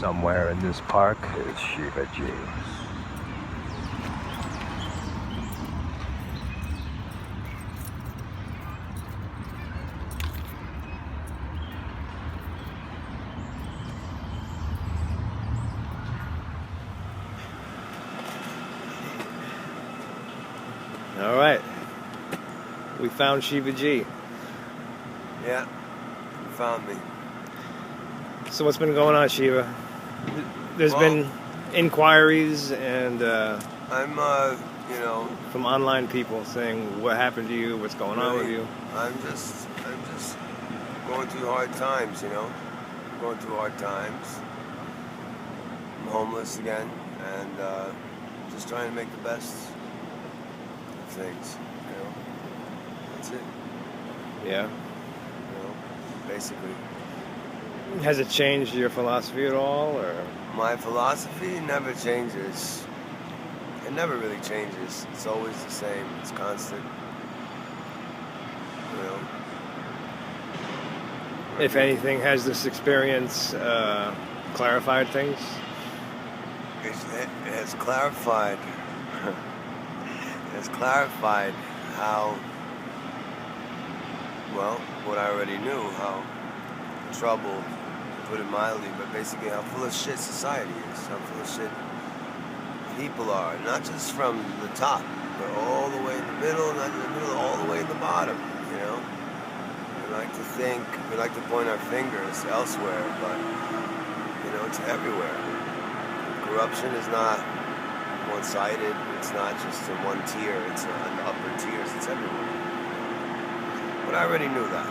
somewhere in this park is Shiva G. All right, we found Shiva G. Yeah, you found me. So what's been going on, Shiva? There's been inquiries and I'm, from online people saying what happened to you, what's going on with you. I'm just going through hard times, going through hard times. I'm homeless again, and just trying to make the best of things, That's it. Yeah. Basically. Has it changed your philosophy at all, or? My philosophy never changes. It never really changes. It's always the same. It's constant. If anything, has this experience clarified things? It has clarified. It has clarified how, what I already knew, how troubled, to put it mildly, but basically how full of shit society is, how full of shit people are, not just from the top, but all the way in the middle, not in the middle, all the way in the bottom, We like to point our fingers elsewhere, but, it's everywhere. Corruption is not one-sided, it's not just in one tier, it's in the upper tiers, it's everywhere. But I already knew that.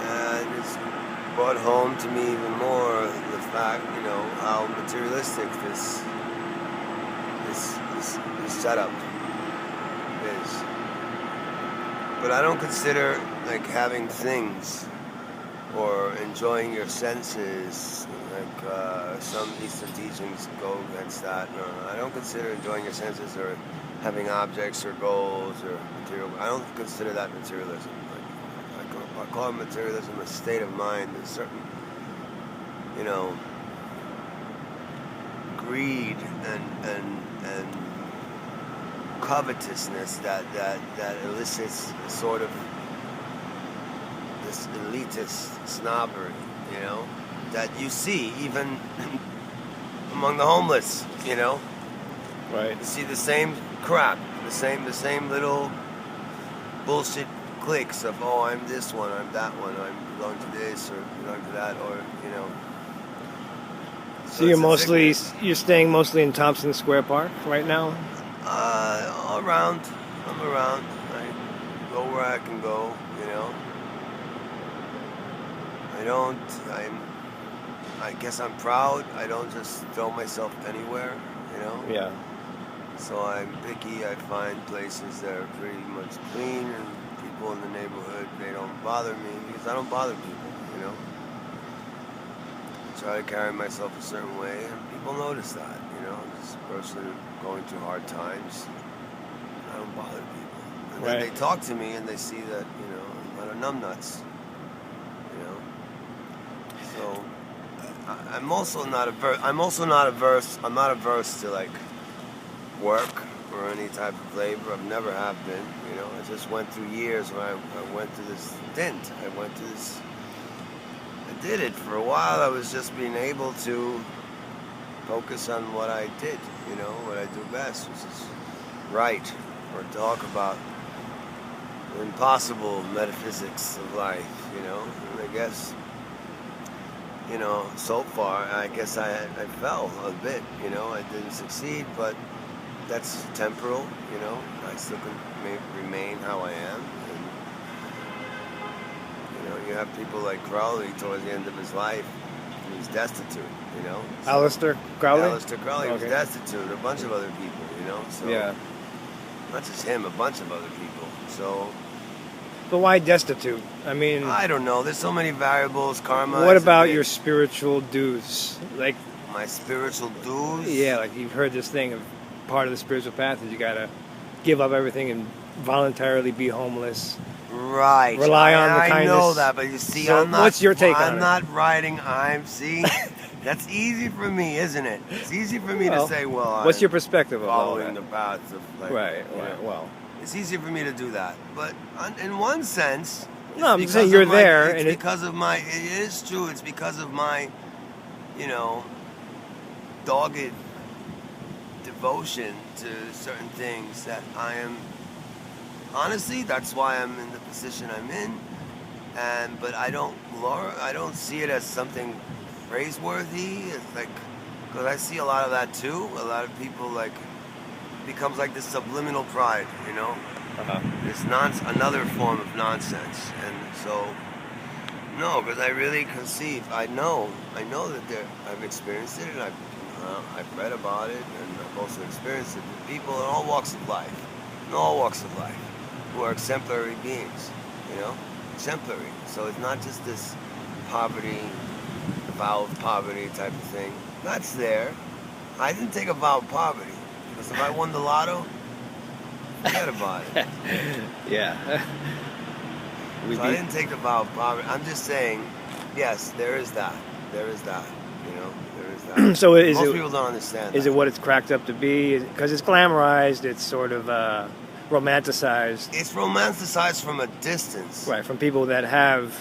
And it's brought home to me even more the fact, how materialistic this setup is. But I don't consider having things or enjoying your senses, some Eastern teachings go against that. No, I don't consider enjoying your senses or having objects or goals or material. I don't consider that materialism. I call materialism a state of mind. There's certain, greed and covetousness that elicits a sort of this elitist snobbery, that you see even among the homeless, Right. You see the same crap, the same little bullshit cliques of, oh, I'm this one, I'm that one, I belong to this or belong to that, or So you're staying mostly in Thompson Square Park right now? All around. I'm around. I go where I can go, I guess I'm proud. I don't just throw myself anywhere, Yeah. So I'm picky. I find places that are pretty much clean, and people in the neighborhood, they don't bother me because I don't bother people, I try to carry myself a certain way, and people notice that, this person going through hard times. I don't bother people. And then they talk to me and they see that, I'm not a numbnuts, So I'm not averse to work or any type of labor. I've never have been, I just went through years where I went through this stint. I did it for a while. I was just being able to focus on what I did, what I do best, which is write or talk about the impossible metaphysics of life, And I guess, so far, I guess I fell a bit, I didn't succeed, but that's temporal, I still can remain how I am. And, you have people like Crowley towards the end of his life. He was destitute, So, Aleister Crowley? Aleister Crowley was destitute. A bunch of other people, So yeah. Not just him, a bunch of other people. So. But why destitute? I mean, I don't know. There's so many variables. Karma. What about your spiritual dues? My spiritual dues? Yeah, you've heard this thing of part of the spiritual path is you gotta give up everything and voluntarily be homeless. Right. rely on the I kindness. know that, but you see, So I'm not. what's your take on I'm it? not riding. See, that's easy for me, isn't it? It's easy for me Well, to say, well, what's I'm your perspective of all following that? the paths of like. Right. you know. Well. It's easy for me to do that, but in one sense, No, I'm it's just saying because you're of my- there, It's and because of my. It is true. It's because of my, dogged devotion to certain things that I am. Honestly, that's why I'm in the position I'm in, but I don't see it as something praiseworthy. It's like, because I see a lot of that too. A lot of people like becomes like this subliminal pride, Uh-huh. It's another form of nonsense, and so no, because I really conceive. I know that I've experienced it, and I've read about it, and I've also experienced it with people in all walks of life, who are exemplary beings, exemplary. So it's not just this poverty, vow of poverty type of thing. That's there. I didn't take a vow of poverty because if I won the lotto, forget about it. Yeah. So I didn't take the vow of poverty. I'm just saying, yes, there is that. There is that. There is that. So Most people don't understand. Is it what it's cracked up to be? Because it's glamorized, it's sort of romanticized. It's romanticized from a distance. Right, from people that have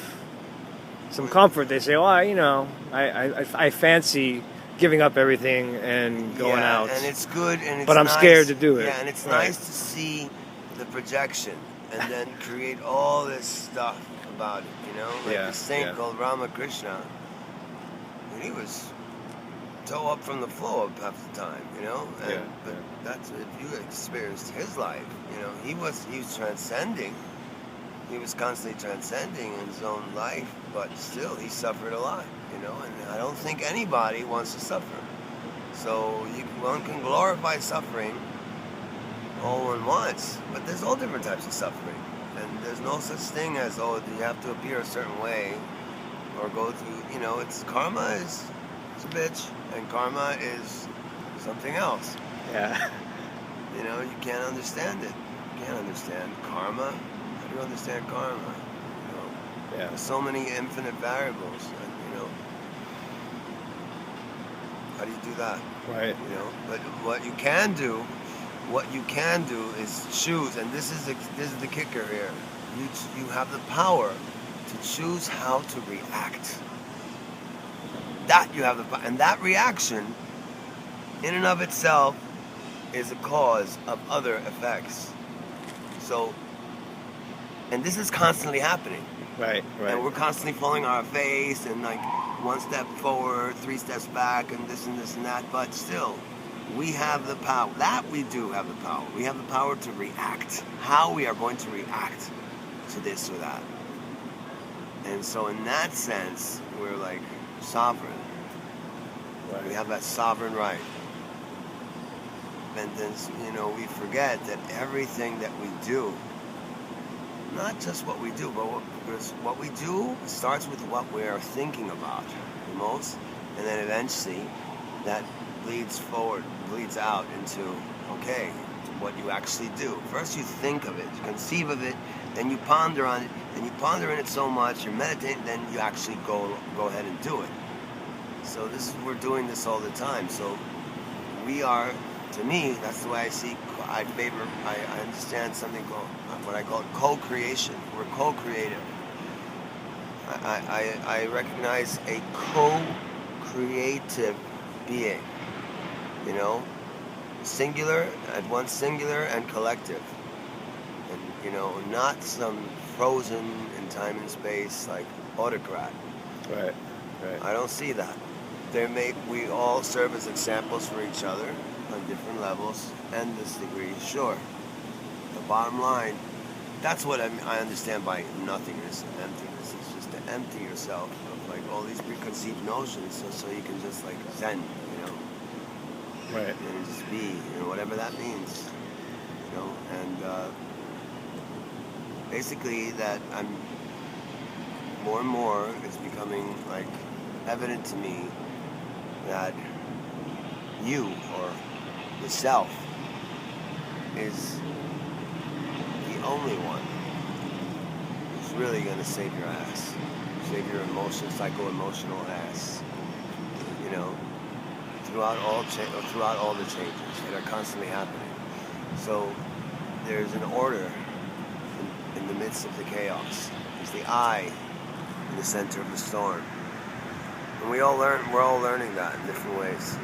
some comfort. They say, "Oh, I fancy giving up everything and going out." And it's good, and it's but I'm nice. scared to do it. Yeah, and it's Right. nice to see the projection and then create all this stuff about it. Like Yeah, the saint yeah. called Ramakrishna. And he was toe up from the floor half the time, But that's if you experienced his life, he was transcending. He was constantly transcending in his own life, but still he suffered a lot, and I don't think anybody wants to suffer. So one can glorify suffering all one wants, but there's all different types of suffering, and there's no such thing as you have to appear a certain way or go through. It's karma is a bitch, and karma is something else. Yeah. You can't understand it. You can't understand karma. How do you understand karma? Yeah. There's so many infinite variables, and how do you do that? Right. But what you can do is choose, and this is the kicker here. You have the power to choose how to react. That you have and that reaction, in and of itself, is a cause of other effects. So, and this is constantly happening. Right. And we're constantly falling on our face and like one step forward, 3 steps back, and this and that. But still, we have the power. That we do have the power. We have the power to react. How we are going to react to this or that. And so in that sense, we're like sovereign. Right. We have that sovereign right. And then, we forget that everything that we do, not just what we do, but what we do starts with what we are thinking about the most, and then eventually that bleeds out into, what you actually do. First you think of it, you conceive of it, then you ponder on it, and you ponder on it so much, you meditate, and then you actually go ahead and do it. So we're doing this all the time. So we are, to me, that's the way I see. I understand something called what I call co-creation. We're co-creative. I recognize a co-creative being. Singular, at once singular and collective. And not some frozen in time and space like autocrat. Right. I don't see that. We all serve as examples for each other on different levels, endless degrees, sure. The bottom line, that's what I understand by nothingness and emptiness. It's just to empty yourself of like all these preconceived notions so you can just like zen, Right. and just be, whatever that means, and basically that I'm more and more, it's becoming like evident to me that you or the self is the only one really gonna save your ass, save your psycho-emotional ass. You know, throughout all the changes that are constantly happening. So there's an order in the midst of the chaos. There's the eye in the center of the storm, and we're all learning that in different ways.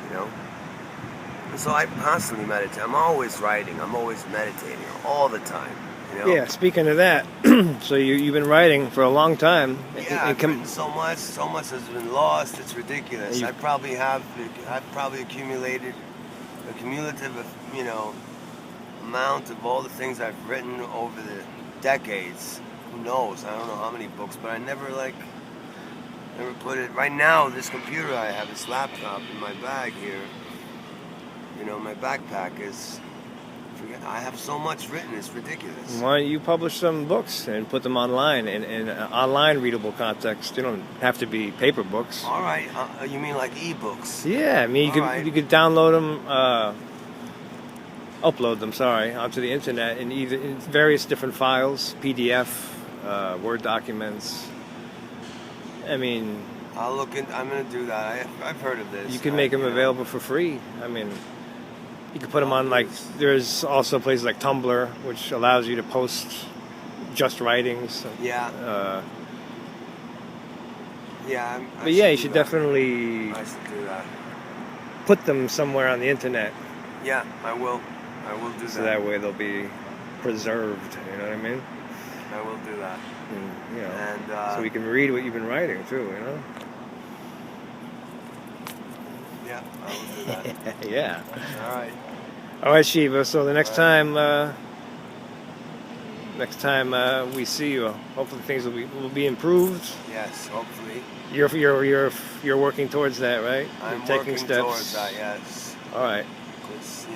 You know. And so I constantly meditate. I'm always writing. I'm always meditating all the time. You know? Yeah, speaking of that, so you've been writing for a long time. Yeah, I've written so much has been lost. It's ridiculous. I've probably accumulated a cumulative, amount of all the things I've written over the decades. Who knows? I don't know how many books, but I never put it. Right now, this computer I have, this laptop in my bag here. My backpack is. I have so much written, it's ridiculous. Why don't you publish some books and put them online in online readable context? They don't have to be paper books. All right, you mean like ebooks? Yeah, I mean you could download them, upload them. Onto the internet in various different files, PDF, Word documents. I mean, I'm gonna do that. I've heard of this. You can make them available for free. I mean. You can put them on, there's also places like Tumblr, which allows you to post just writings. Yeah. But yeah, you should definitely I should do that. Put them somewhere on the internet. Yeah, I will do that. So that way they'll be preserved, you know what I mean? I will do that. And so we can read what you've been writing, too, you know? Yeah, I will do that. Yeah. All right, Shiva. So the next time we see you, hopefully things will be improved. Yes, hopefully. You're working towards that, right? I'm taking working steps towards that. Yes. All right. It's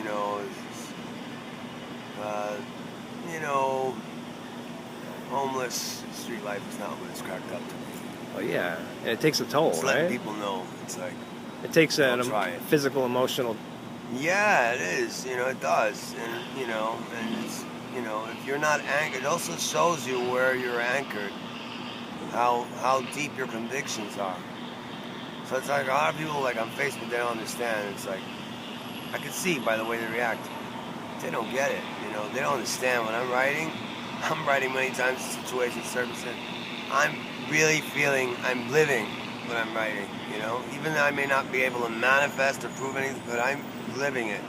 homeless street life is not what it's cracked up to be. Oh yeah, and it takes a toll, Just right? letting people know. It's like. It takes a physical, emotional. Yeah, it is. It does, and it's if you're not anchored, it also shows you where you're anchored, how deep your convictions are. So it's like a lot of people on Facebook, they don't understand. It's like I can see by the way they react, they don't get it. They don't understand when I'm writing. I'm writing many times in situations, circumstances. I'm really feeling, I'm living what I'm writing. Even though I may not be able to manifest or prove anything, but I'm living it.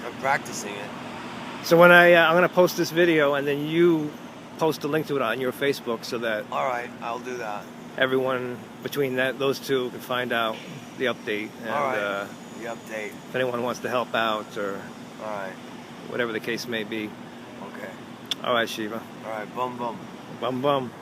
I'm practicing it. So when I'm going to post this video, and then you post a link to it on your Facebook, so that all right, I'll do that. Everyone between those two can find out the update. And, all right, the update. If anyone wants to help out or all right, whatever the case may be. Okay. All right, Shiva. All right, bum bum. Bum bum.